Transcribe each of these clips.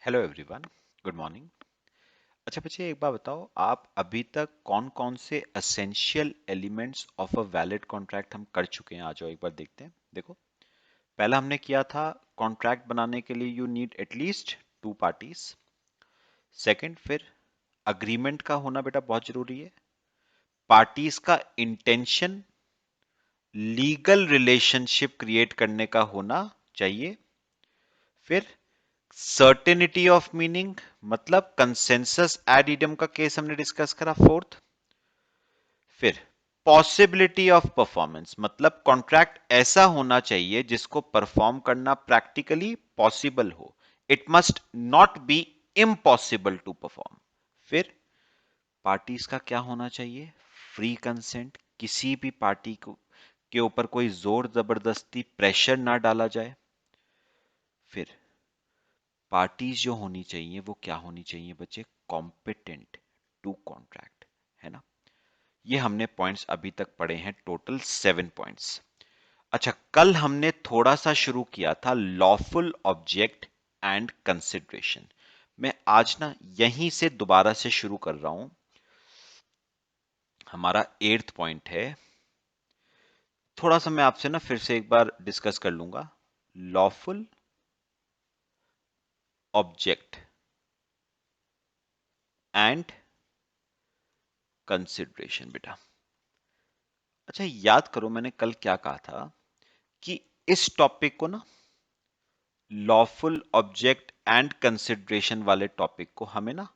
Hello everyone, good morning. अच्छा बच्चे, एक बात बताओ, आप अभी तक कौन कौन से essential elements of a valid contract हम कर चुके हैं? आ जाओ एक बार देखते हैं। देखो, पहला हमने किया था, कॉन्ट्रैक्ट बनाने के लिए you need at least to parties. Second, फिर अग्रीमेंट का होना बेटा बहुत जरूरी है। पार्टीज का इंटेंशन लीगल रिलेशनशिप क्रिएट करने का होना चाहिए। फिर सर्टेनिटी ऑफ मीनिंग, मतलब कंसेंसस एड इडियम का केस हमने डिस्कस करा। फोर्थ, फिर पॉसिबिलिटी ऑफ परफॉर्मेंस, मतलब कॉन्ट्रैक्ट ऐसा होना चाहिए जिसको परफॉर्म करना प्रैक्टिकली पॉसिबल हो। It must not be impossible to perform. फिर पार्टीज का क्या होना चाहिए? फ्री कंसेंट, किसी भी पार्टी को के ऊपर कोई जोर जबरदस्ती प्रेशर ना डाला जाए। फिर पार्टीज जो होनी चाहिए वो क्या होनी चाहिए बच्चे? कॉम्पिटेंट टू कॉन्ट्रैक्ट, है ना। ये हमने पॉइंट्स अभी तक पढ़े हैं, टोटल 7 पॉइंट्स। अच्छा, कल हमने थोड़ा सा शुरू किया था लॉफुल ऑब्जेक्ट एंड कंसिडरेशन। मैं आज ना यहीं से दोबारा से शुरू कर रहा हूं। हमारा 8th पॉइंट है। थोड़ा सा मैं आपसे ना फिर से एक बार डिस्कस कर लूंगा। लॉफुल ऑब्जेक्ट एंड कंसिडरेशन बेटा। अच्छा, याद करो मैंने कल क्या कहा था कि इस टॉपिक को ना, लॉफुल ऑब्जेक्ट एंड कंसिडरेशन वाले टॉपिक को हमें ना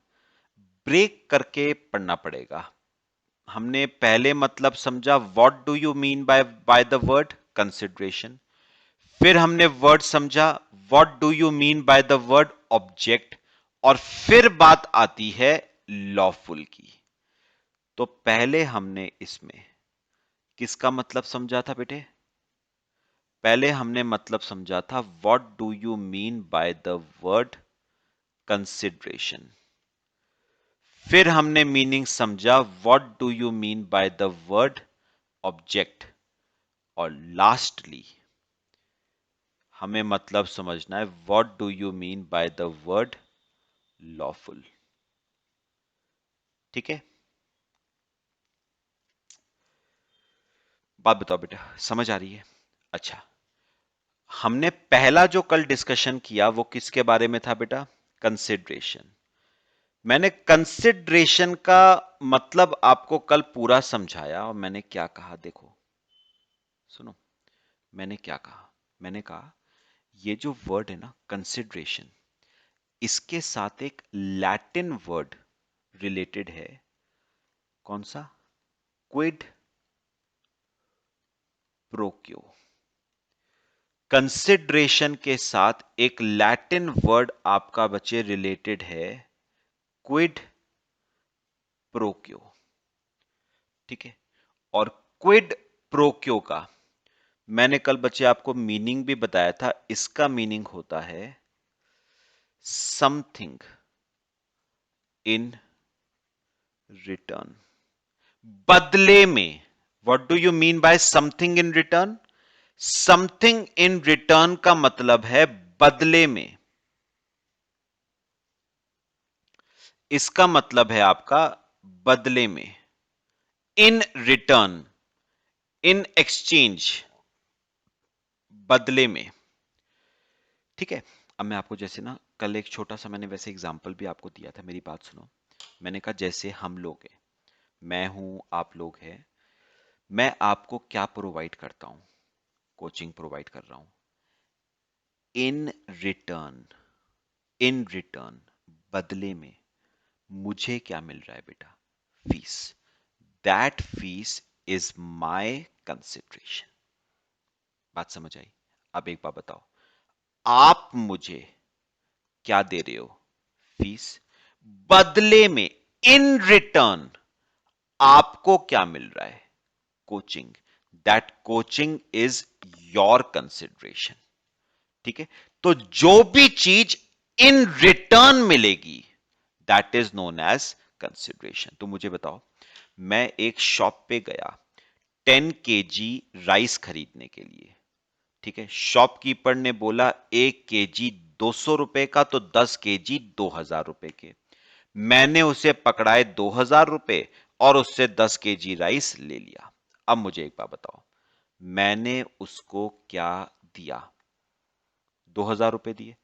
ब्रेक करके पढ़ना पड़ेगा। हमने पहले मतलब समझा what do you mean by the word consideration. फिर हमने वर्ड समझा what do you mean by the word object. और फिर बात आती है लॉफुल की। तो पहले हमने इसमें किसका मतलब समझा था बेटे? पहले हमने मतलब समझा था what do you mean by the word consideration. फिर हमने मीनिंग समझा what do you mean by the word object. और लास्टली हमें मतलब समझना है what do you mean by the word lawful. ठीक है, बात बताओ बेटा, समझ आ रही है? अच्छा, हमने पहला जो कल डिस्कशन किया वो किसके बारे में था बेटा? कंसिडरेशन। मैंने कंसिडरेशन का मतलब आपको कल पूरा समझाया और मैंने क्या कहा देखो, सुनो। मैंने क्या कहा? मैंने कहा ये जो वर्ड है ना कंसिडरेशन, इसके साथ एक लैटिन वर्ड रिलेटेड है। कौन सा? क्विड प्रोक्यो। कंसिडरेशन के साथ एक लैटिन वर्ड आपका बच्चे रिलेटेड है, क्विड प्रोक्यो। ठीक है, और क्विड प्रोक्यो का मैंने कल बच्चे आपको मीनिंग भी बताया था। इसका मीनिंग होता है समथिंग इन रिटर्न, बदले में। What do you mean bye something in return? Something in return का मतलब है बदले में। इसका मतलब है आपका बदले में, इन रिटर्न, इन एक्सचेंज, बदले में। ठीक है, अब मैं आपको जैसे ना कल एक छोटा सा मैंने वैसे एग्जांपल भी आपको दिया था। मेरी बात सुनो। मैंने कहा जैसे हम लोग हैं, मैं हूं, आप लोग हैं। मैं आपको क्या प्रोवाइड करता हूं? कोचिंग प्रोवाइड कर रहा हूं। इन रिटर्न, इन रिटर्न, बदले में मुझे क्या मिल रहा है बेटा? Fees. That fees is my consideration. बात समझ आई? अब एक बात बताओ, आप मुझे क्या दे रहे हो? फीस। बदले में, इन रिटर्न, आपको क्या मिल रहा है? Coaching. That coaching is your consideration. ठीक है, तो जो भी चीज इन रिटर्न मिलेगी that is known as consideration. तो मुझे बताओ, मैं एक शॉप पे गया 10 kg राइस खरीदने के लिए। ठीक है, शॉपकीपर ने बोला 1 kg ₹200 का तो 10 केजी ₹2000 के। मैंने उसे पकड़ाए ₹2000 और उससे 10 केजी राइस ले लिया। अब मुझे एक बात बताओ, मैंने उसको क्या दिया? ₹2000 दिए।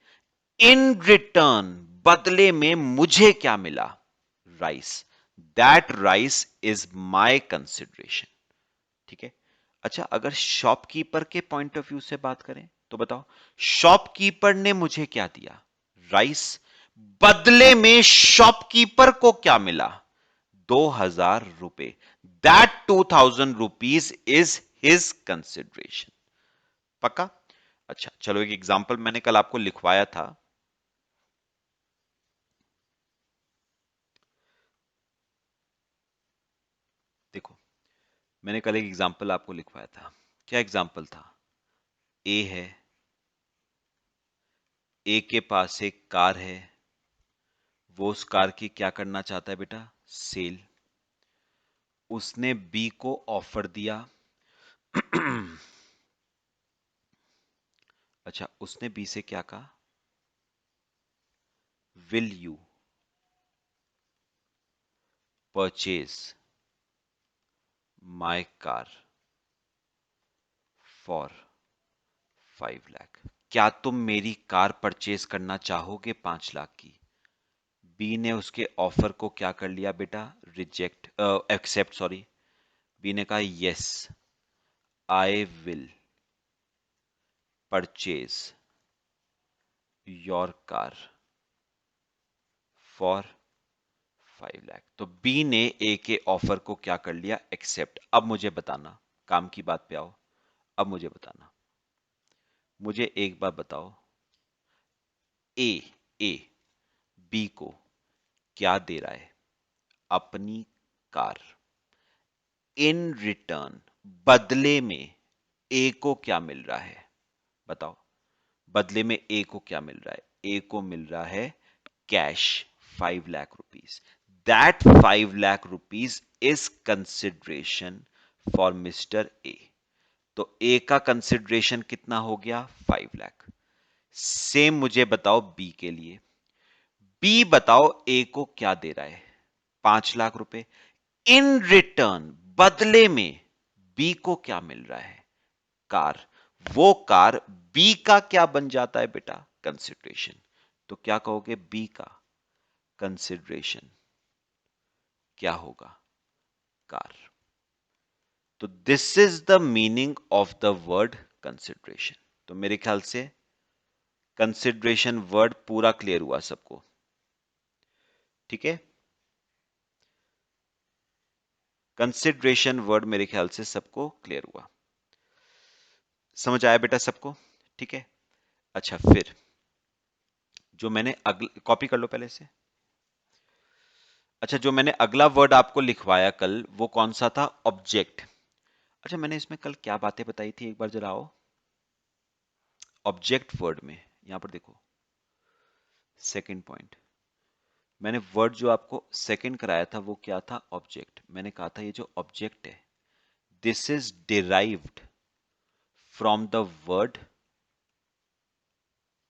इन रिटर्न, बदले में मुझे क्या मिला? Rice. That rice is my consideration. ठीक है। अच्छा, अगर शॉपकीपर के पॉइंट ऑफ व्यू से बात करें तो बताओ, शॉपकीपर ने मुझे क्या दिया? राइस। बदले में शॉपकीपर को क्या मिला? ₹2000। That ₹2000 is his consideration. पक्का? अच्छा चलो, एक एग्जांपल मैंने कल आपको लिखवाया था। देखो, मैंने कल एक एग्जांपल आपको लिखवाया था। क्या एग्जांपल था? ए है, ए के पास एक कार है, वो उस कार की क्या करना चाहता है बेटा? सेल। उसने बी को ऑफर दिया। अच्छा, उसने बी से क्या कहा? Will you purchase my car for 5 lakh? क्या तुम मेरी कार परचेज करना चाहोगे 5 लाख की? बी ने उसके ऑफर को क्या कर लिया बेटा? Reject, accept, sorry. बी ने कहा yes, I will purchase your car for 5 lakh. तो बी ने ए के ऑफर को क्या कर लिया? एक्सेप्ट। अब मुझे बताना, काम की बात पे आओ। अब मुझे बताना, मुझे एक बात बताओ, ए ए बी को क्या दे रहा है? अपनी कार। इन रिटर्न, बदले में ए को क्या मिल रहा है? बताओ, बदले में ए को क्या मिल रहा है? ए को मिल रहा है cash, ₹5 lakh. That ₹5 lakh is consideration for mister A. तो ए का कंसिडरेशन कितना हो गया? 5 लाख। सेम मुझे बताओ बी के लिए। बी बताओ ए को क्या दे रहा है? ₹5 लाख। इन रिटर्न, बदले में बी को क्या मिल रहा है? कार। वो कार बी का क्या बन जाता है बेटा? कंसिडरेशन। तो क्या कहोगे? बी का कंसिडरेशन क्या होगा? कार। तो this is the meaning of the word consideration. तो मेरे ख्याल से कंसिडरेशन वर्ड पूरा क्लियर हुआ सबको? ठीक है, कंसिडरेशन वर्ड मेरे ख्याल से सबको क्लियर हुआ, समझ आया बेटा सबको? ठीक है। अच्छा, फिर जो मैंने कॉपी कर लो पहले से। अच्छा, जो मैंने अगला वर्ड आपको लिखवाया कल, वो कौन सा था? ऑब्जेक्ट। अच्छा, मैंने इसमें कल क्या बातें बताई थी, एक बार जरा आओ। ऑब्जेक्ट वर्ड में यहां पर देखो, सेकंड पॉइंट, मैंने वर्ड जो आपको सेकंड कराया था वो क्या था? ऑब्जेक्ट। मैंने कहा था ये जो ऑब्जेक्ट है, this is derived from the word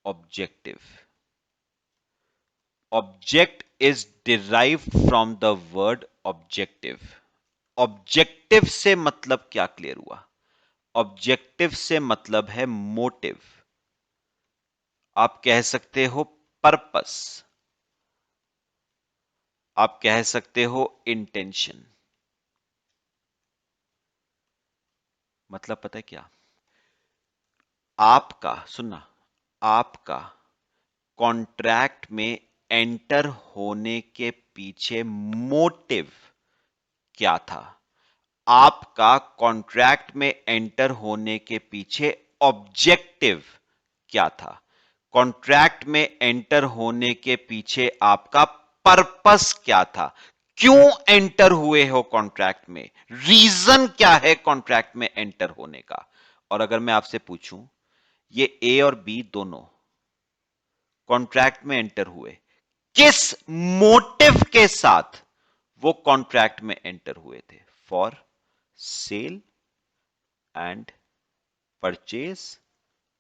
objective. Object is derived from the word objective. Objective से मतलब क्या क्लियर हुआ? ऑब्जेक्टिव से मतलब है मोटिव, आप कह सकते हो पर्पस, आप कह सकते हो इंटेंशन। मतलब पता है क्या? आपका, सुनना, आपका कॉन्ट्रैक्ट में एंटर होने के पीछे मोटिव क्या था? आपका कॉन्ट्रैक्ट में एंटर होने के पीछे ऑब्जेक्टिव क्या था? कॉन्ट्रैक्ट में एंटर होने के पीछे आपका पर्पस क्या था? क्यों एंटर हुए हो कॉन्ट्रैक्ट में? रीजन क्या है कॉन्ट्रैक्ट में एंटर होने का? और अगर मैं आपसे पूछूं, ये ए और बी दोनों कॉन्ट्रैक्ट में एंटर हुए, किस मोटिव के साथ वो कॉन्ट्रैक्ट में एंटर हुए थे? For sale and purchase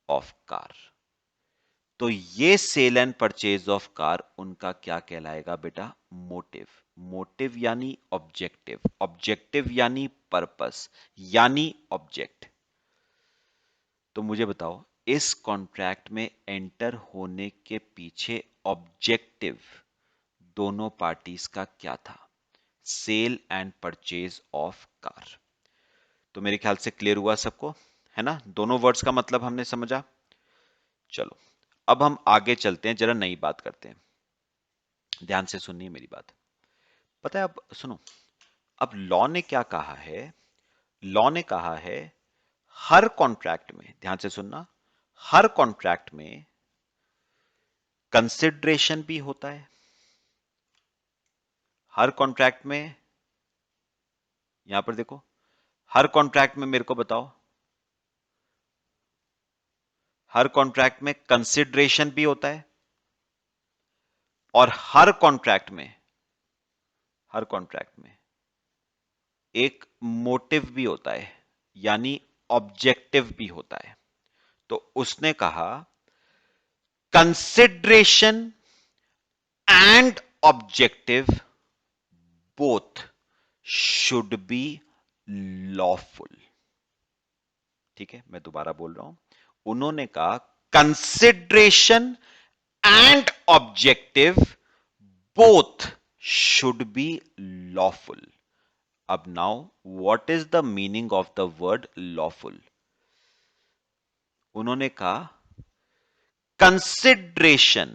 of car. तो ये sale and purchase of car उनका क्या कहलाएगा बेटा? मोटिव। मोटिव यानी ऑब्जेक्टिव, ऑब्जेक्टिव यानी पर्पस यानी ऑब्जेक्ट। तो मुझे बताओ इस कॉन्ट्रैक्ट में एंटर होने के पीछे ऑब्जेक्टिव दोनों पार्टीज का क्या था? Sale and purchase of car. तो मेरे ख्याल से क्लियर हुआ सबको, है ना? दोनों वर्ड्स का मतलब हमने समझा। चलो अब हम आगे चलते हैं, जरा नई बात करते हैं। ध्यान से सुनिए मेरी बात। पता है, अब सुनो, अब लॉ ने क्या कहा है? लॉ ने कहा है हर कॉन्ट्रैक्ट में, ध्यान से सुनना, हर कॉन्ट्रैक्ट में कंसिडरेशन भी होता है। हर कॉन्ट्रैक्ट में, यहां पर देखो, हर कॉन्ट्रैक्ट में मेरे को बताओ, हर कॉन्ट्रैक्ट में कंसिडरेशन भी होता है और हर कॉन्ट्रैक्ट में, हर कॉन्ट्रैक्ट में एक मोटिव भी होता है, यानी ऑब्जेक्टिव भी होता है। तो उसने कहा consideration and objective both should be lawful. ठीक है, मैं दोबारा बोल रहा हूं। उन्होंने कहा consideration and objective both should be lawful. अब now what is the meaning of the word lawful? उन्होंने कहा कंसिडरेशन,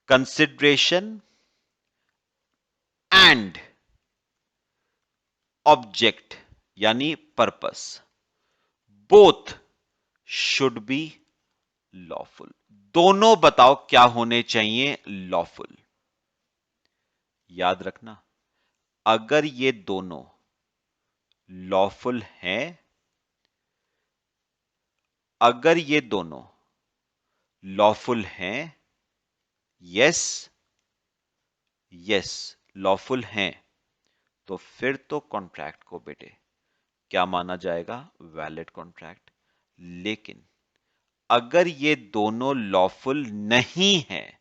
कंसिडरेशन एंड ऑब्जेक्ट यानी purpose both should be lawful. दोनों बताओ क्या होने चाहिए? लॉफुल। याद रखना, अगर ये दोनों लॉफुल हैं, अगर ये दोनों लॉफुल हैं, यस यस लॉफुल हैं, तो फिर तो कॉन्ट्रैक्ट को बेटे क्या माना जाएगा? Valid contract. लेकिन अगर ये दोनों लॉफुल नहीं हैं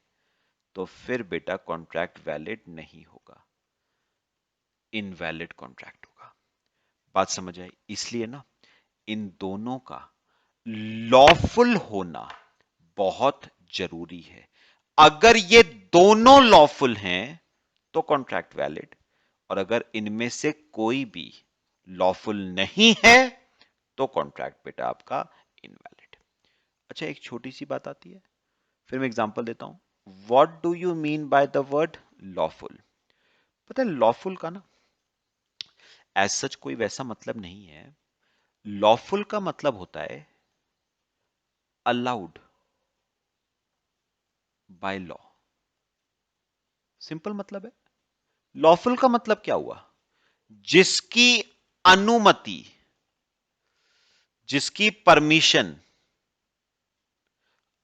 तो फिर बेटा कॉन्ट्रैक्ट वैलिड नहीं होगा, इनवैलिड कॉन्ट्रैक्ट होगा। बात समझ आई? इसलिए ना इन दोनों का लॉफुल होना बहुत जरूरी है। अगर ये दोनों लॉफुल हैं तो कॉन्ट्रैक्ट वैलिड, और अगर इनमें से कोई भी लॉफुल नहीं है तो कॉन्ट्रैक्ट बेटा आपका इनवैलिड। अच्छा, एक छोटी सी बात आती है, फिर मैं एग्जांपल देता हूं। What do you mean by the word lawful? पता है लॉफुल का ना एज सच कोई वैसा मतलब नहीं है। लॉफुल का मतलब होता है अलाउड बाय लॉ। सिंपल मतलब है। लॉफुल का मतलब क्या हुआ? जिसकी अनुमति, जिसकी परमिशन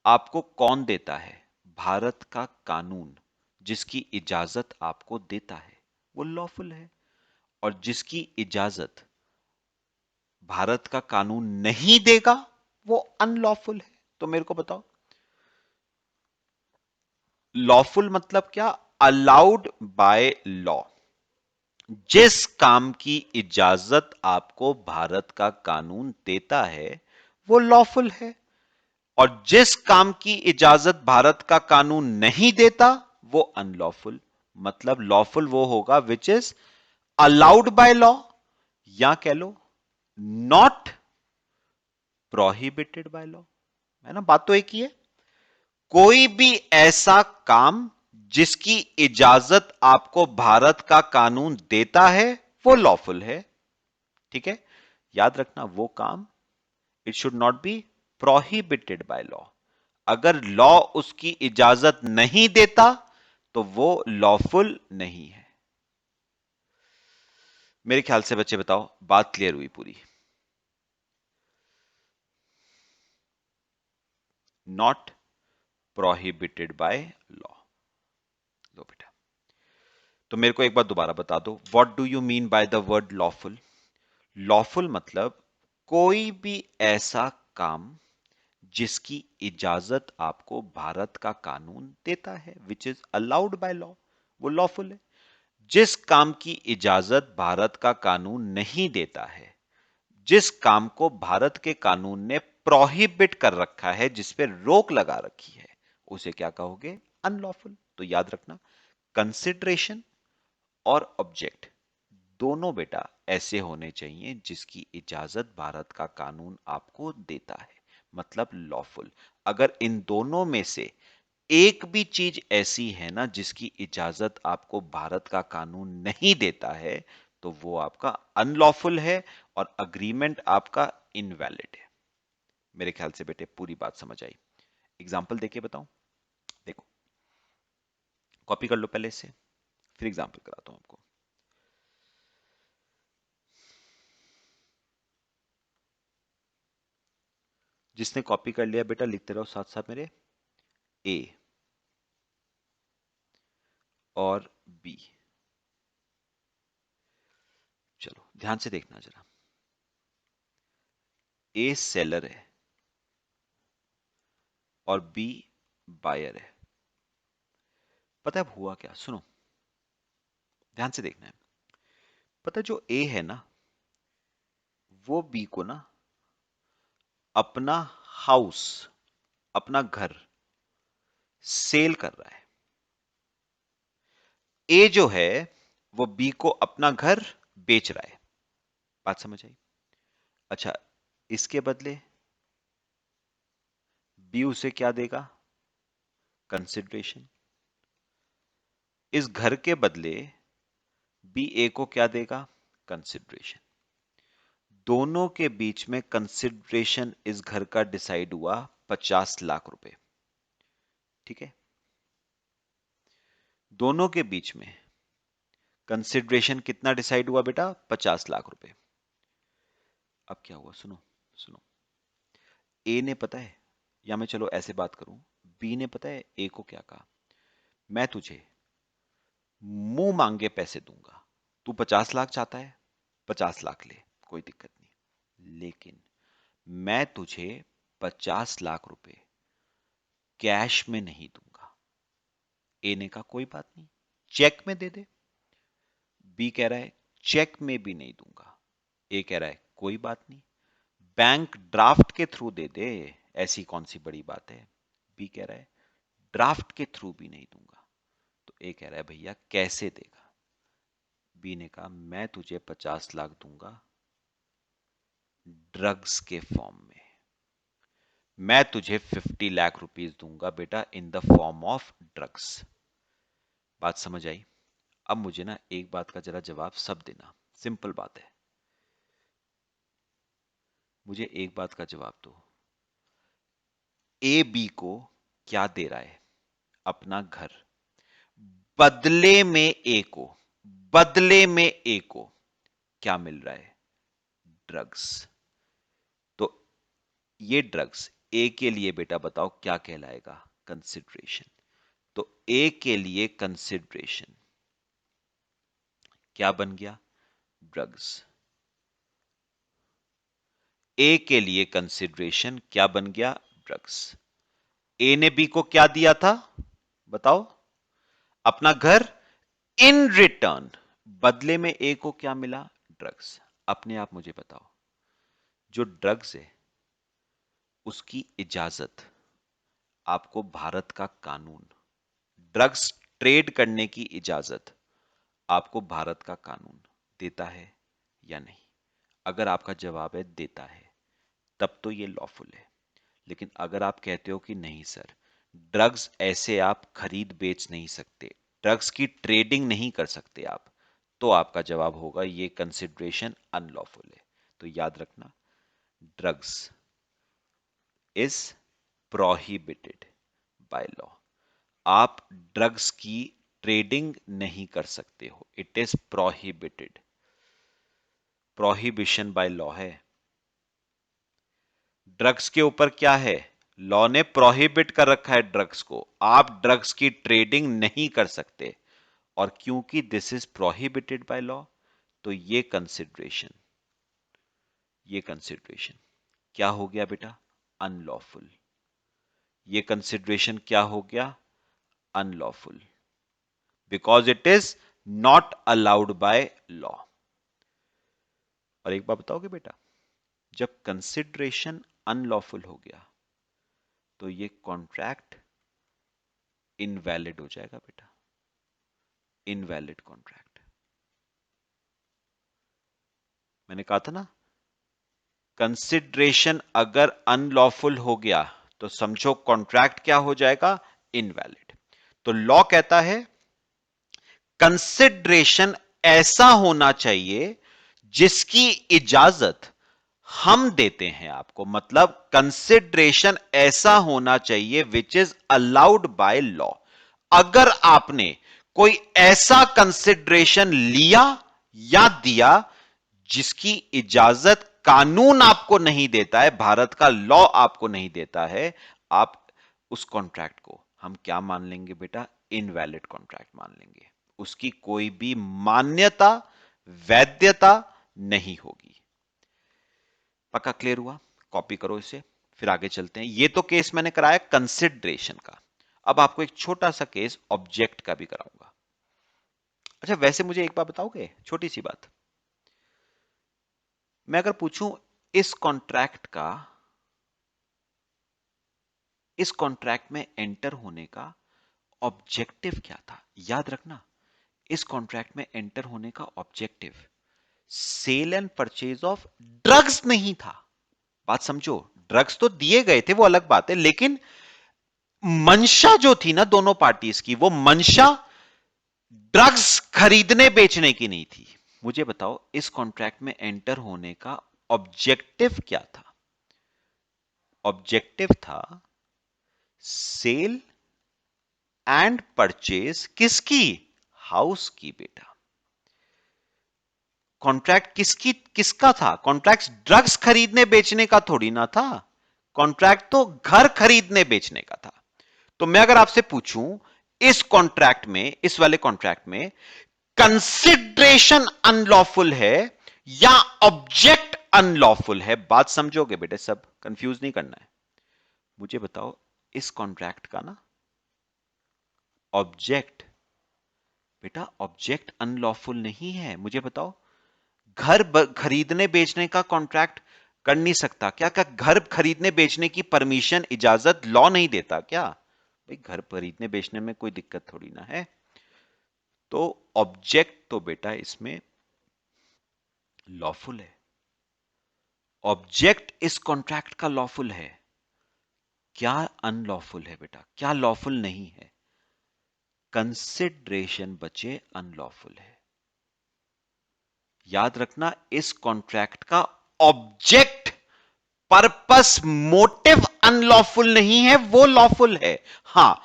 आपको कौन देता है? भारत का कानून जिसकी इजाजत आपको देता है वो लॉफुल है, और जिसकी इजाजत भारत का कानून नहीं देगा वो अनलॉफुल है। तो मेरे को बताओ लॉफुल मतलब क्या? Allowed by law. जिस काम की इजाजत आपको भारत का कानून देता है वो लॉफुल है, और जिस काम की इजाजत भारत का कानून नहीं देता वो अनलॉफुल। मतलब लॉफुल वो होगा which is allowed by law, या कह लो नॉट प्रोहिबिटेड बाय लॉ। है ना, बात तो एक ही है। कोई भी ऐसा काम जिसकी इजाजत आपको भारत का कानून देता है वो लॉफुल है। ठीक है, याद रखना वो काम it should not be prohibited by law. अगर लॉ उसकी इजाजत नहीं देता तो वो लॉफुल नहीं है। मेरे ख्याल से बच्चे बताओ बात क्लियर हुई पूरी? Not prohibited by law. लो बेटा, तो मेरे को एक बार दोबारा बता दो, what do you mean by the word lawful? Lawful मतलब कोई भी ऐसा काम जिसकी इजाजत आपको भारत का कानून देता है, which is allowed by law, वो लॉफुल है। जिस काम की इजाजत भारत का कानून नहीं देता है, जिस काम को भारत के कानून ने प्रोहिबिट कर रखा है, जिस पे रोक लगा रखी है, उसे क्या कहोगे? अनलॉफुल। तो याद रखना, कंसिडरेशन और ऑब्जेक्ट दोनों बेटा ऐसे होने चाहिए जिसकी इजाजत भारत का कानून आपको देता है, मतलब लॉफुल। अगर इन दोनों में से एक भी चीज ऐसी है ना जिसकी इजाजत आपको भारत का कानून नहीं देता है, तो वो आपका अनलॉफुल है और अग्रीमेंट आपका इनवैलिड है। मेरे ख्याल से बेटे पूरी बात समझ आई। एग्जाम्पल देके बताऊं? देखो, कॉपी कर लो पहले से, फिर एग्जाम्पल कराता हूं आपको। जिसने कॉपी कर लिया बेटा लिखते रहो साथ साथ मेरे, ए और बी। चलो ध्यान से देखना जरा। ए सेलर है और बी बायर है। पता है अब हुआ क्या? सुनो, ध्यान से देखना है। पता है जो ए है ना, वो बी को ना अपना हाउस, अपना घर सेल कर रहा है। ए जो है वो बी को अपना घर बेच रहा है। बात समझ आई? अच्छा, इसके बदले बी उसे क्या देगा? कंसिडरेशन। इस घर के बदले बी ए को क्या देगा? कंसिडरेशन। दोनों के बीच में कंसिडरेशन इस घर का डिसाइड हुआ 50 लाख रुपए। ठीक है, दोनों के बीच में कंसिडरेशन कितना डिसाइड हुआ बेटा? 50 लाख रुपए। अब क्या हुआ? सुनो सुनो, ए ने पता है, या मैं चलो ऐसे बात करूं, बी ने पता है ए को क्या कहा? मैं तुझे मुंह मांगे पैसे दूंगा, तू 50 लाख चाहता है, 50 लाख ले, कोई दिक्कत नहीं, लेकिन मैं तुझे 50 लाख रुपए कैश में नहीं दूंगा। ए ने कहा कोई बात नहीं, चेक में दे दे। बी कह रहा है चेक में भी नहीं दूंगा। ए कह रहा है कोई बात नहीं, बैंक ड्राफ्ट के थ्रू दे दे, ऐसी कौन सी बड़ी बात है। बी कह रहा है ड्राफ्ट के थ्रू भी नहीं दूंगा। तो ए कह रहा है भैया कैसे देगा? बी ने कहा मैं तुझे 50 लाख दूंगा ड्रग्स के फॉर्म में। मैं तुझे 50 लाख रुपीज दूंगा बेटा in the form of drugs. बात समझ आई? अब मुझे ना एक बात का जरा जवाब सब देना, सिंपल बात है, मुझे एक बात का जवाब दो। ए बी को क्या दे रहा है? अपना घर। बदले में ए को, बदले में ए को क्या मिल रहा है? ड्रग्स। तो ये ड्रग्स ए के लिए बेटा बताओ क्या कहलाएगा? कंसिडरेशन। तो ए के लिए कंसिडरेशन क्या बन गया? ड्रग्स। ए के लिए कंसिडरेशन क्या बन गया? ड्रग्स। ए ने बी को क्या दिया था बताओ? अपना घर। इन रिटर्न बदले में ए को क्या मिला? ड्रग्स। अपने आप मुझे बताओ, जो ड्रग्स है उसकी इजाजत आपको भारत का कानून, ड्रग्स ट्रेड करने की इजाजत आपको भारत का कानून देता है या नहीं? अगर आपका जवाब है देता है, तब तो ये लॉफुल है। लेकिन अगर आप कहते हो कि नहीं सर, ड्रग्स ऐसे आप खरीद बेच नहीं सकते, ड्रग्स की ट्रेडिंग नहीं कर सकते आप, तो आपका जवाब होगा ये कंसिडरेशन अनलॉफुल है। तो याद रखना, drugs is prohibited by law. आप ड्रग्स की ट्रेडिंग नहीं कर सकते हो, it is prohibited. Prohibition by law है। ड्रग्स के ऊपर क्या है? लॉ ने प्रोहिबिट कर रखा है ड्रग्स को, आप ड्रग्स की ट्रेडिंग नहीं कर सकते। और क्योंकि this is prohibited by law, तो ये कंसिडरेशन क्या हो गया बेटा? अनलॉफुल। ये कंसिडरेशन क्या हो गया? Unlawful, because it is not allowed by law. और एक बात बताओगे बेटा, जब कंसिडरेशन अनलॉफुल हो गया तो ये कॉन्ट्रैक्ट इनवैलिड हो जाएगा बेटा, इनवैलिड कॉन्ट्रैक्ट। मैंने कहा था ना, कंसिडरेशन अगर अनलॉफुल हो गया तो समझो कॉन्ट्रैक्ट क्या हो जाएगा? इनवैलिड। तो लॉ कहता है कंसिडरेशन ऐसा होना चाहिए जिसकी इजाजत हम देते हैं आपको, मतलब कंसिडरेशन ऐसा होना चाहिए which is allowed by law. अगर आपने कोई ऐसा कंसिडरेशन लिया या दिया जिसकी इजाजत कानून आपको नहीं देता है, भारत का लॉ आपको नहीं देता है, आप उस कॉन्ट्रैक्ट को हम क्या मान लेंगे बेटा? इनवैलिड कॉन्ट्रैक्ट मान लेंगे। उसकी कोई भी मान्यता, वैधता नहीं होगी। पक्का क्लियर हुआ? कॉपी करो इसे, फिर आगे चलते हैं। ये तो केस मैंने कराया कंसिडरेशन का। अब आपको एक छोटा सा केस ऑब्जेक्ट का भी कराऊंगा। अच्छा, वैसे मुझे एक बात बताओगे, छोटी सी बात। मैं अगर पूछूं इस कॉन्ट्रैक्ट का, इस कॉन्ट्रैक्ट में एंटर होने का ऑब्जेक्टिव क्या था? याद रखना, इस कॉन्ट्रैक्ट में एंटर होने का objective sale and purchase of drugs नहीं था। बात समझो, ड्रग्स तो दिए गए थे, वो अलग बात है, लेकिन मंशा जो थी ना दोनों पार्टीज की, वो मंशा ड्रग्स खरीदने बेचने की नहीं थी। मुझे बताओ इस कॉन्ट्रैक्ट में एंटर होने का ऑब्जेक्टिव क्या था? ऑब्जेक्टिव था सेल एंड परचेज किसकी? हाउस की बेटा। कॉन्ट्रैक्ट किसकी, किसका था? कॉन्ट्रैक्ट ड्रग्स खरीदने बेचने का थोड़ी ना था, कॉन्ट्रैक्ट तो घर खरीदने बेचने का था। तो मैं अगर आपसे पूछूं इस कॉन्ट्रैक्ट में, इस वाले कॉन्ट्रैक्ट में कंसिडरेशन अनलॉफुल है या ऑब्जेक्ट अनलॉफुल है, बात समझोगे बेटे, सब कंफ्यूज नहीं करना है। मुझे बताओ इस कॉन्ट्रैक्ट का ना ऑब्जेक्ट, बेटा ऑब्जेक्ट अनलॉफुल नहीं है। मुझे बताओ, घर खरीदने बेचने का कॉन्ट्रैक्ट कर नहीं सकता क्या? क्या घर खरीदने बेचने की परमिशन, इजाजत लॉ नहीं देता क्या? भाई घर खरीदने बेचने में कोई दिक्कत थोड़ी ना है। तो ऑब्जेक्ट तो बेटा इसमें लॉफुल है, ऑब्जेक्ट इस कॉन्ट्रैक्ट का लॉफुल है। क्या अनलॉफुल है बेटा? क्या लॉफुल नहीं है? कंसिडरेशन बचे अनलॉफुल है। याद रखना, इस कॉन्ट्रैक्ट का ऑब्जेक्ट, पर्पस, मोटिव अनलॉफुल नहीं है, वो लॉफुल है। हां,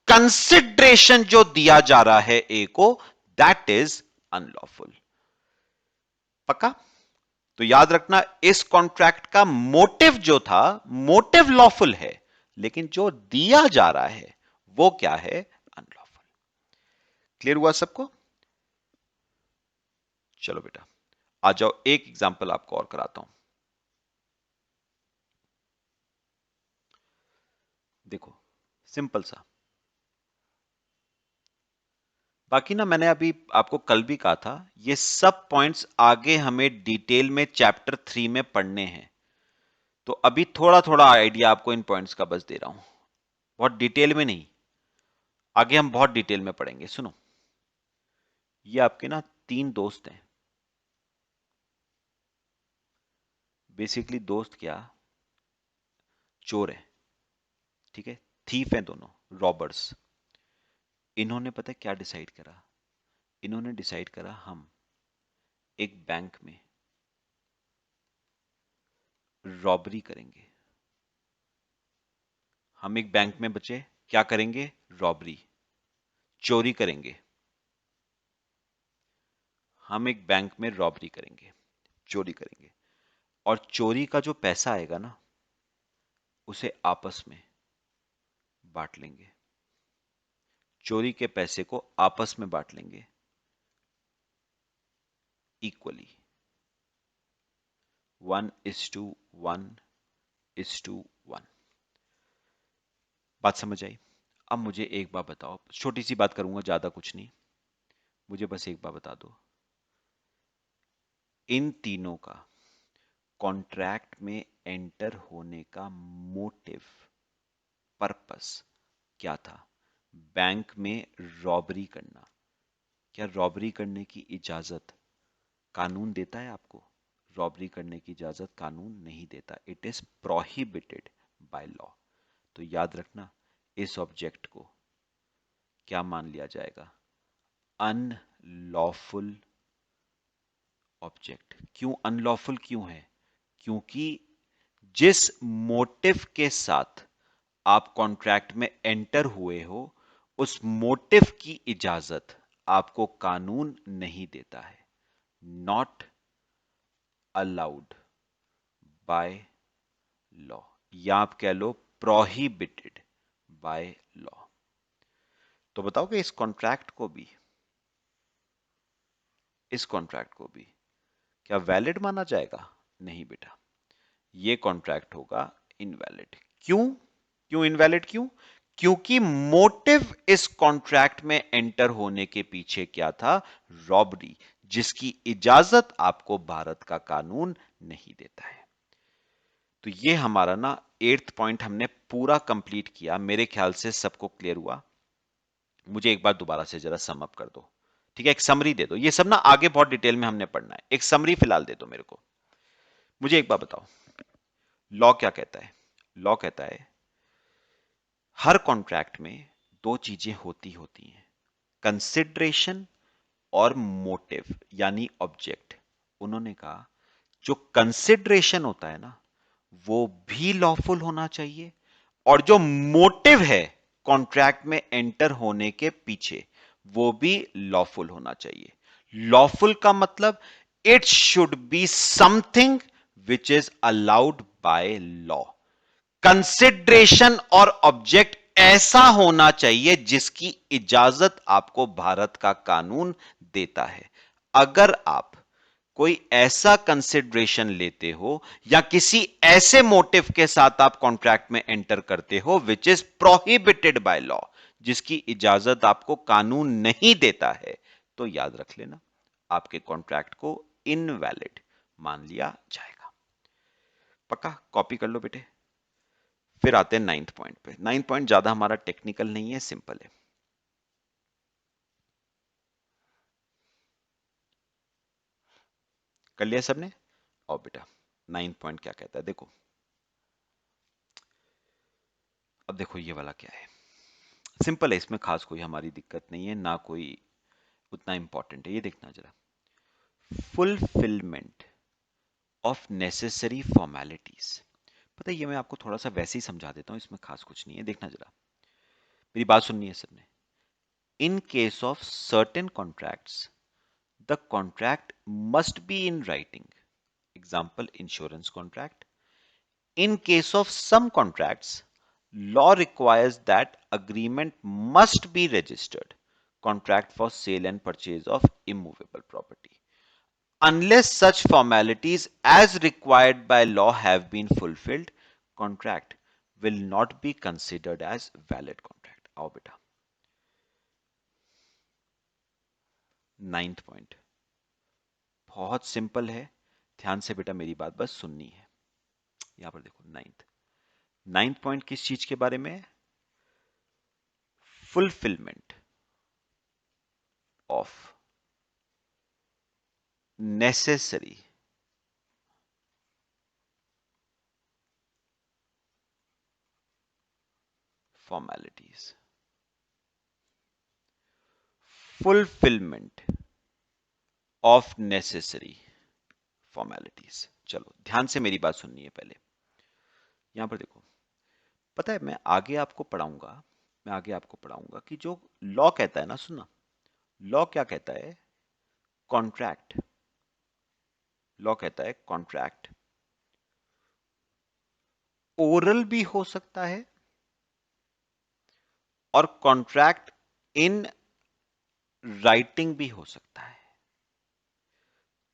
कंसिडरेशन जो दिया जा रहा है ए को, दैट इज अनलॉफुल। पक्का? तो याद रखना, इस कॉन्ट्रैक्ट का मोटिव जो था, मोटिव लॉफुल है, लेकिन जो दिया जा रहा है वो क्या है? अनलॉफुल। क्लियर हुआ सबको? चलो बेटा आ जाओ, एक एग्जांपल आपको और कराता हूं। देखो, सिंपल सा। बाकी ना मैंने अभी आपको कल भी कहा था, ये सब पॉइंट्स आगे हमें डिटेल में चैप्टर 3 में पढ़ने हैं। तो अभी थोड़ा थोड़ा आइडिया आपको इन पॉइंट्स का बस दे रहा हूं, बहुत डिटेल में नहीं। आगे हम बहुत डिटेल में पढ़ेंगे। सुनो, ये आपके ना 3 दोस्त हैं। बेसिकली दोस्त क्या, चोर है, ठीक है, थीफ है दोनों, रॉबर्स। इन्होंने पता है क्या डिसाइड करा? इन्होंने डिसाइड करा हम एक बैंक में रॉबरी करेंगे। हम एक बैंक में बचे, क्या करेंगे? रॉबरी, चोरी करेंगे। हम एक बैंक में रॉबरी करेंगे, चोरी करेंगे, और चोरी का जो पैसा आएगा ना, उसे आपस में बांट लेंगे। चोरी के पैसे को आपस में बांट लेंगे इक्वली, 1:1:1। बात समझ आई? अब मुझे एक बात बताओ, छोटी सी बात करूंगा, ज्यादा कुछ नहीं, मुझे बस एक बात बता दो, इन तीनों का कॉन्ट्रैक्ट में एंटर होने का मोटिव, पर्पस क्या था? बैंक में रॉबरी करना। क्या रॉबरी करने की इजाजत कानून देता है आपको? रॉबरी करने की इजाजत कानून नहीं देता, it is prohibited by law. तो याद रखना, इस ऑब्जेक्ट को क्या मान लिया जाएगा? Unlawful object. क्यों अनलॉफुल क्यों है? क्योंकि जिस मोटिव के साथ आप कॉन्ट्रैक्ट में एंटर हुए हो, उस मोटिव की इजाजत आपको कानून नहीं देता है। नॉट अलाउड बाय लॉ, या आप कह लो प्रोहिबिटेड बाय लॉ। तो बताओ कि इस कॉन्ट्रैक्ट को भी क्या वैलिड माना जाएगा? नहीं बेटा, ये कॉन्ट्रैक्ट होगा इनवैलिड। क्यों? क्यों इनवैलिड? क्योंकि मोटिव इस कॉन्ट्रैक्ट में एंटर होने के पीछे क्या था? रॉबरी, जिसकी इजाजत आपको भारत का कानून नहीं देता है। तो ये हमारा ना 8th पॉइंट हमने पूरा कंप्लीट किया। मेरे ख्याल से सबको क्लियर हुआ। मुझे एक बार दोबारा से जरा सम अप कर दो, ठीक है? एक समरी दे दो। ये सब ना आगे बहुत डिटेल में हमने पढ़ना है, एक समरी फिलहाल दे दो मेरे को। मुझे एक बात बताओ, लॉ क्या कहता है? लॉ कहता है हर कॉन्ट्रैक्ट में दो चीजें होती हैं, कंसिडरेशन और मोटिव, यानी ऑब्जेक्ट। उन्होंने कहा जो कंसिडरेशन होता है ना, वो भी लॉफुल होना चाहिए, और जो मोटिव है कॉन्ट्रैक्ट में एंटर होने के पीछे, वो भी लॉफुल होना चाहिए। लॉफुल का मतलब it should be something which is allowed by law. Consideration और ऑब्जेक्ट ऐसा होना चाहिए जिसकी इजाजत आपको भारत का कानून देता है। अगर आप कोई ऐसा कंसिडरेशन लेते हो या किसी ऐसे मोटिव के साथ आप कॉन्ट्रैक्ट में एंटर करते हो which is prohibited by law, जिसकी इजाजत आपको कानून नहीं देता है, तो याद रख लेना, आपके कॉन्ट्रैक्ट को इनवैलिड मान लिया जाएगा। पक्का? कॉपी कर लो बेटे। फिर आते हैं 9th पॉइंट पे। 9th पॉइंट ज्यादा हमारा टेक्निकल नहीं है, सिंपल है। कर लिया सबने? और बेटा 9th पॉइंट क्या कहता है, देखो। अब देखो ये वाला क्या है, सिंपल है, इसमें खास कोई हमारी दिक्कत नहीं है, ना कोई उतना इंपॉर्टेंट है। ये देखना जरा, फुलफिलमेंट ऑफ नेसेसरी फॉर्मेलिटीज। पता है, ये मैं आपको थोड़ा सा वैसे ही समझा देता हूं, इसमें खास कुछ नहीं है। देखना जरा, मेरी बात सुननी है सबने। In case of certain contracts, the contract must be in writing. Example, insurance contract. In case of some contracts, law requires that agreement must be registered. Contract for sale and purchase of immovable property. Unless such formalities as required by law have been fulfilled, contract will not be considered as valid contract. आओ बेटा, 9th point बहुत simple है, ध्यान से बेटा मेरी बात बस सुननी है। यहां पर देखो, 9th पॉइंट किस चीज के बारे में है? Fulfilment of necessary formalities, fulfillment of necessary formalities। चलो ध्यान से मेरी बात सुननी है पहले। यहां पर देखो, पता है मैं आगे आपको पढ़ाऊंगा कि जो लॉ कहता है ना, सुनना, लॉ क्या कहता है? कॉन्ट्रैक्ट, लॉ कहता है कॉन्ट्रैक्ट ओरल भी हो सकता है और कॉन्ट्रैक्ट इन राइटिंग भी हो सकता है।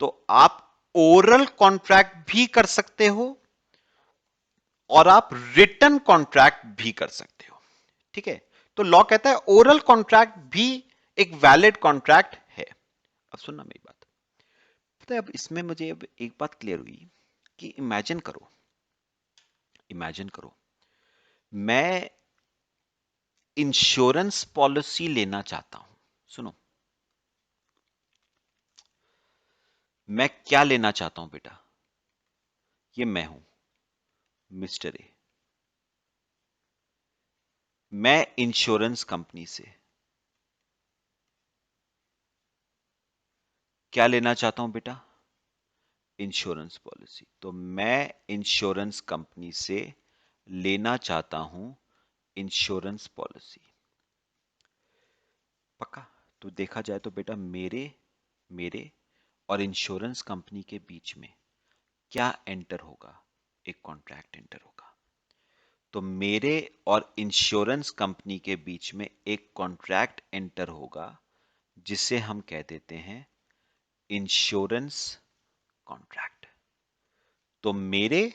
तो आप ओरल कॉन्ट्रैक्ट भी कर सकते हो और आप रिटन कॉन्ट्रैक्ट भी कर सकते हो। ठीक है, तो लॉ कहता है ओरल कॉन्ट्रैक्ट भी एक वैलिड कॉन्ट्रैक्ट है। अब सुनना मेरी बात, पता है अब इसमें मुझे अब एक बात क्लियर हुई कि इमेजिन करो, इमेजिन करो मैं इंश्योरेंस पॉलिसी लेना चाहता हूं। सुनो, मैं क्या लेना चाहता हूं बेटा, ये मैं हूं मिस्टर ए। मैं इंश्योरेंस कंपनी से क्या लेना चाहता हूं बेटा, इंश्योरेंस पॉलिसी। तो मैं इंश्योरेंस कंपनी से लेना चाहता हूं इंश्योरेंस पॉलिसी। पक्का? तो देखा जाए तो बेटा मेरे मेरे और इंश्योरेंस कंपनी के बीच में क्या एंटर होगा, एक कॉन्ट्रैक्ट एंटर होगा। तो मेरे और इंश्योरेंस कंपनी के बीच में एक कॉन्ट्रैक्ट एंटर होगा जिसे हम कह देते हैं इंश्योरेंस कॉन्ट्रैक्ट। तो मेरे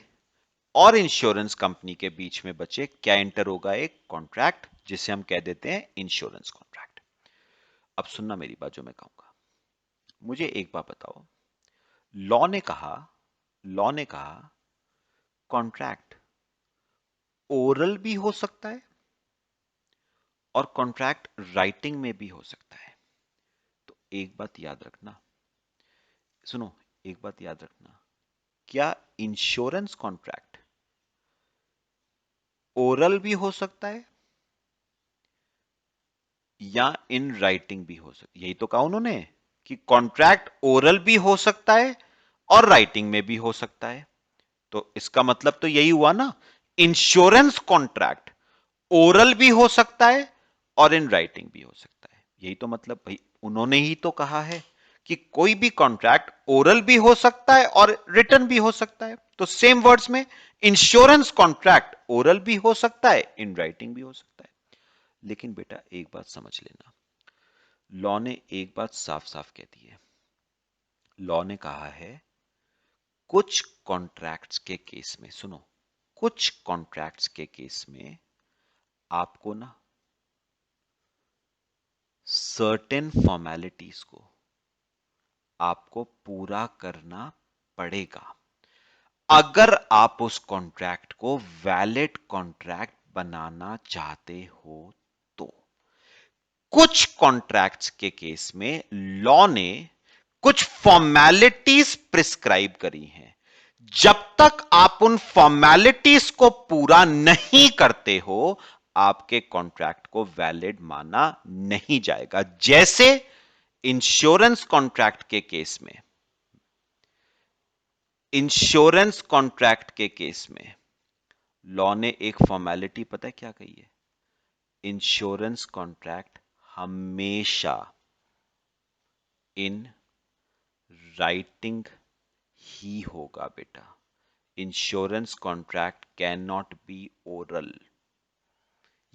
और इंश्योरेंस कंपनी के बीच में बचे क्या एंटर होगा, एक कॉन्ट्रैक्ट जिसे हम कह देते हैं इंश्योरेंस कॉन्ट्रैक्ट। अब सुनना मेरी बात जो मैं कहूंगा, मुझे एक बात बताओ, लॉ ने कहा, लॉ ने कहा कॉन्ट्रैक्ट ओरल भी हो सकता है और कॉन्ट्रैक्ट राइटिंग में भी हो सकता है। तो एक बात याद रखना, सुनो, एक बात याद रखना, क्या इंश्योरेंस कॉन्ट्रैक्ट ओरल भी हो सकता है या इन राइटिंग भी हो सकता है? यही तो कहा उन्होंने कि कॉन्ट्रैक्ट ओरल भी हो सकता है और राइटिंग में भी हो सकता है। तो इसका मतलब तो यही हुआ ना, इंश्योरेंस कॉन्ट्रैक्ट ओरल भी हो सकता है और इन राइटिंग भी हो सकता है। यही तो मतलब भाई, उन्होंने ही तो कहा है कि कोई भी कॉन्ट्रैक्ट ओरल भी हो सकता है और रिटर्न भी हो सकता है। तो सेम वर्ड्स में इंश्योरेंस कॉन्ट्रैक्ट ओरल भी हो सकता है, इन राइटिंग भी हो सकता है। लेकिन बेटा एक बात समझ लेना, लॉ ने एक बात साफ साफ कह दी है। लॉ ने कहा है कुछ कॉन्ट्रैक्ट्स के केस में, सुनो, कुछ कॉन्ट्रैक्ट्स के केस में आपको ना सर्टेन फॉर्मेलिटीज को आपको पूरा करना पड़ेगा अगर आप उस कॉन्ट्रैक्ट को वैलिड कॉन्ट्रैक्ट बनाना चाहते हो। तो कुछ कॉन्ट्रैक्ट्स के केस में लॉ ने कुछ फॉर्मेलिटीज प्रिस्क्राइब करी हैं। जब तक आप उन फॉर्मेलिटीज को पूरा नहीं करते हो, आपके कॉन्ट्रैक्ट को वैलिड माना नहीं जाएगा। जैसे इंश्योरेंस कॉन्ट्रैक्ट के केस में, इंश्योरेंस कॉन्ट्रैक्ट के केस में लॉ ने एक फॉर्मेलिटी पता है क्या कही है, इंश्योरेंस कॉन्ट्रैक्ट हमेशा इन राइटिंग ही होगा बेटा। Insurance contract can not be oral.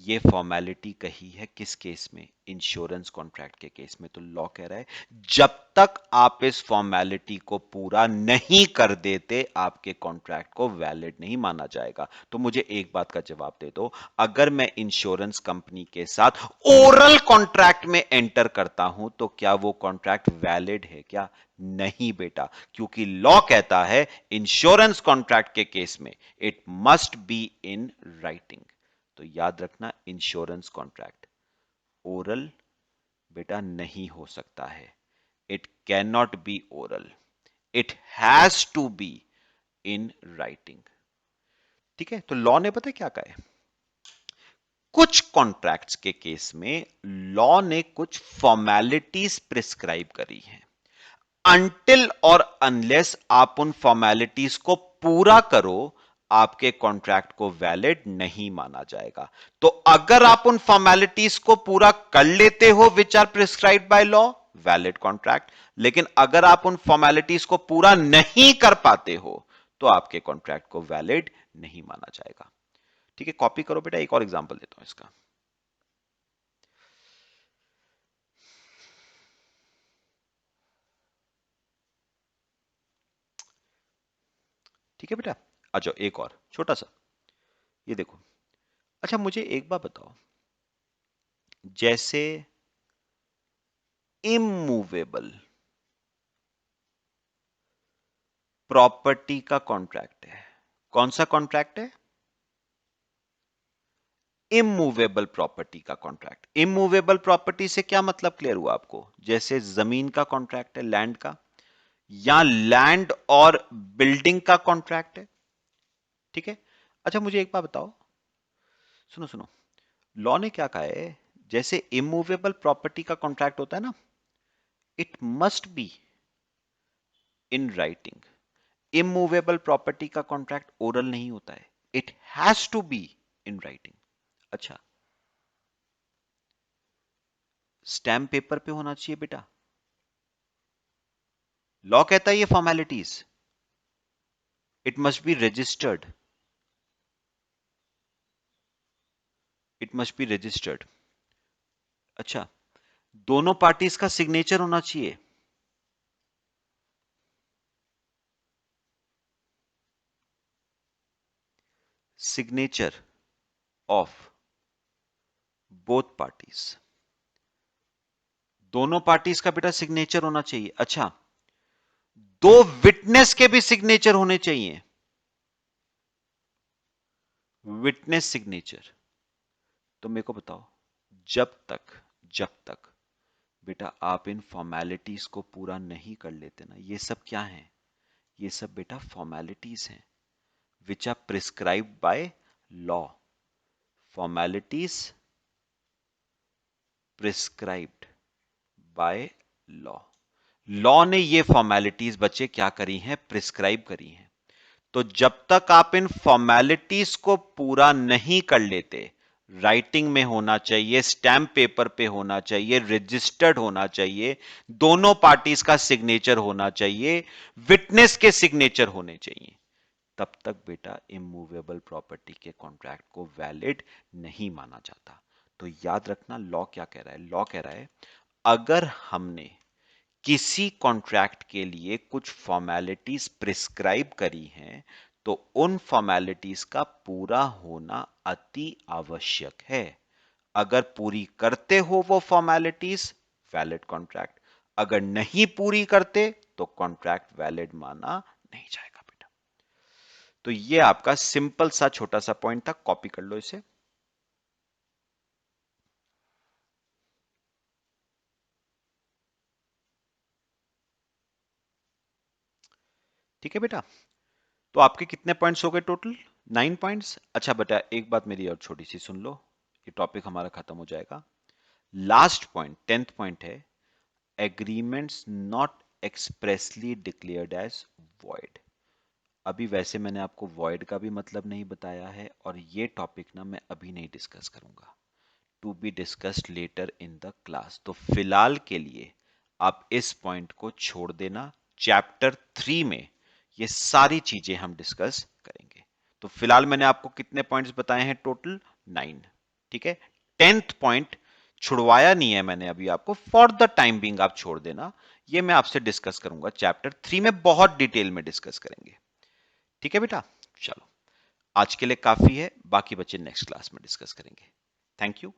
ये फॉर्मेलिटी कही है किस केस में, इंश्योरेंस कॉन्ट्रैक्ट के केस में। तो लॉ कह रहा है जब तक आप इस फॉर्मेलिटी को पूरा नहीं कर देते, आपके कॉन्ट्रैक्ट को वैलिड नहीं माना जाएगा। तो मुझे एक बात का जवाब दे दो, अगर मैं इंश्योरेंस कंपनी के साथ ओरल कॉन्ट्रैक्ट में एंटर करता हूं तो क्या वो कॉन्ट्रैक्ट वैलिड है क्या? नहीं बेटा, क्योंकि लॉ कहता है इंश्योरेंस कॉन्ट्रैक्ट के केस में it must be in writing. तो याद रखना, इंश्योरेंस कॉन्ट्रैक्ट ओरल बेटा नहीं हो सकता है। It can not be oral, it has to be in writing. ठीक है, तो लॉ ने पता है क्या कहा है, कुछ कॉन्ट्रैक्ट्स के केस में लॉ ने कुछ फॉर्मेलिटीज प्रिस्क्राइब करी हैं। अनटिल और अनलेस आप उन फॉर्मेलिटीज को पूरा करो, आपके कॉन्ट्रैक्ट को वैलिड नहीं माना जाएगा। तो अगर आप उन फॉर्मेलिटीज को पूरा कर लेते हो which are prescribed by law, valid contract. लेकिन अगर आप उन फॉर्मेलिटीज को पूरा नहीं कर पाते हो तो आपके कॉन्ट्रैक्ट को वैलिड नहीं माना जाएगा। ठीक है, कॉपी करो बेटा, एक और एग्जांपल देता हूं इसका। ठीक है बेटा, आ जाओ एक और छोटा सा, ये देखो। अच्छा मुझे एक बात बताओ, जैसे इमूवेबल प्रॉपर्टी का कॉन्ट्रैक्ट है। कौन सा कॉन्ट्रैक्ट है? इमूवेबल प्रॉपर्टी का कॉन्ट्रैक्ट। इमूवेबल प्रॉपर्टी से क्या मतलब क्लियर हुआ आपको? जैसे जमीन का कॉन्ट्रैक्ट है, लैंड का, या लैंड और बिल्डिंग का कॉन्ट्रैक्ट है। ठीक है। अच्छा मुझे एक बात बताओ, सुनो सुनो, लॉ ने क्या कहा है? जैसे इमूवेबल प्रॉपर्टी का कॉन्ट्रैक्ट होता है ना, it must be in writing. Immovable property का कॉन्ट्रैक्ट ओरल नहीं होता है, it has to be in writing. अच्छा, स्टैम्प पेपर पे होना चाहिए बेटा? लॉ कहता है ये formalities, it must be registered, it must be registered. अच्छा, दोनों पार्टीज का सिग्नेचर होना चाहिए। सिग्नेचर ऑफ बोथ पार्टीज, दोनों पार्टीज का बेटा सिग्नेचर होना चाहिए। अच्छा, दो विटनेस के भी सिग्नेचर होने चाहिए, विटनेस सिग्नेचर। तो मेरे को बताओ, जब तक बेटा आप इन फॉर्मेलिटीज को पूरा नहीं कर लेते ना, ये सब क्या है? ये सब बेटा फॉर्मेलिटीज हैं which are prescribed by law. Formalities prescribed by law. Law ने ये फॉर्मेलिटीज बच्चे क्या करी हैं? प्रिस्क्राइब करी हैं। तो जब तक आप इन फॉर्मेलिटीज को पूरा नहीं कर लेते, राइटिंग में होना चाहिए, स्टैम्प पेपर पे होना चाहिए, रजिस्टर्ड होना चाहिए, दोनों पार्टीज का सिग्नेचर होना चाहिए, विटनेस के सिग्नेचर होने चाहिए, तब तक बेटा इमूवेबल प्रॉपर्टी के कॉन्ट्रैक्ट को वैलिड नहीं माना जाता। तो याद रखना, लॉ क्या कह रहा है? लॉ कह रहा है अगर हमने किसी कॉन्ट्रैक्ट के लिए कुछ फॉर्मेलिटीज प्रिस्क्राइब करी हैं, तो उन फॉर्मेलिटीज का पूरा होना अति आवश्यक है। अगर पूरी करते हो वो फॉर्मेलिटीज, वैलिड कॉन्ट्रैक्ट। अगर नहीं पूरी करते तो कॉन्ट्रैक्ट वैलिड माना नहीं जाएगा बेटा। तो ये आपका सिंपल सा छोटा सा पॉइंट था, कॉपी कर लो इसे। ठीक है बेटा, तो आपके कितने पॉइंट्स हो गए टोटल? 9 पॉइंट्स। अच्छा बेटा एक बात मेरी और छोटी सी सुन लो, ये टॉपिक हमारा खत्म हो जाएगा। लास्ट पॉइंट, 10th पॉइंट है, agreements not expressly declared as void. अभी वैसे मैंने आपको वॉइड का भी मतलब नहीं बताया है, और ये टॉपिक ना मैं अभी नहीं डिस्कस करूंगा, to be discussed later in the class. तो फिलहाल के लिए आप इस पॉइंट को छोड़ देना, चैप्टर 3 में ये सारी चीजें हम डिस्कस करेंगे। तो फिलहाल मैंने आपको कितने पॉइंट्स बताए हैं? टोटल 9। ठीक है, 10th पॉइंट छुड़वाया नहीं है मैंने अभी आपको, फॉर द टाइम बिंग आप छोड़ देना, ये मैं आपसे डिस्कस करूंगा चैप्टर 3 में, बहुत डिटेल में डिस्कस करेंगे। ठीक है बेटा, चलो आज के लिए काफी है, बाकी बच्चे नेक्स्ट क्लास में डिस्कस करेंगे। Thank you.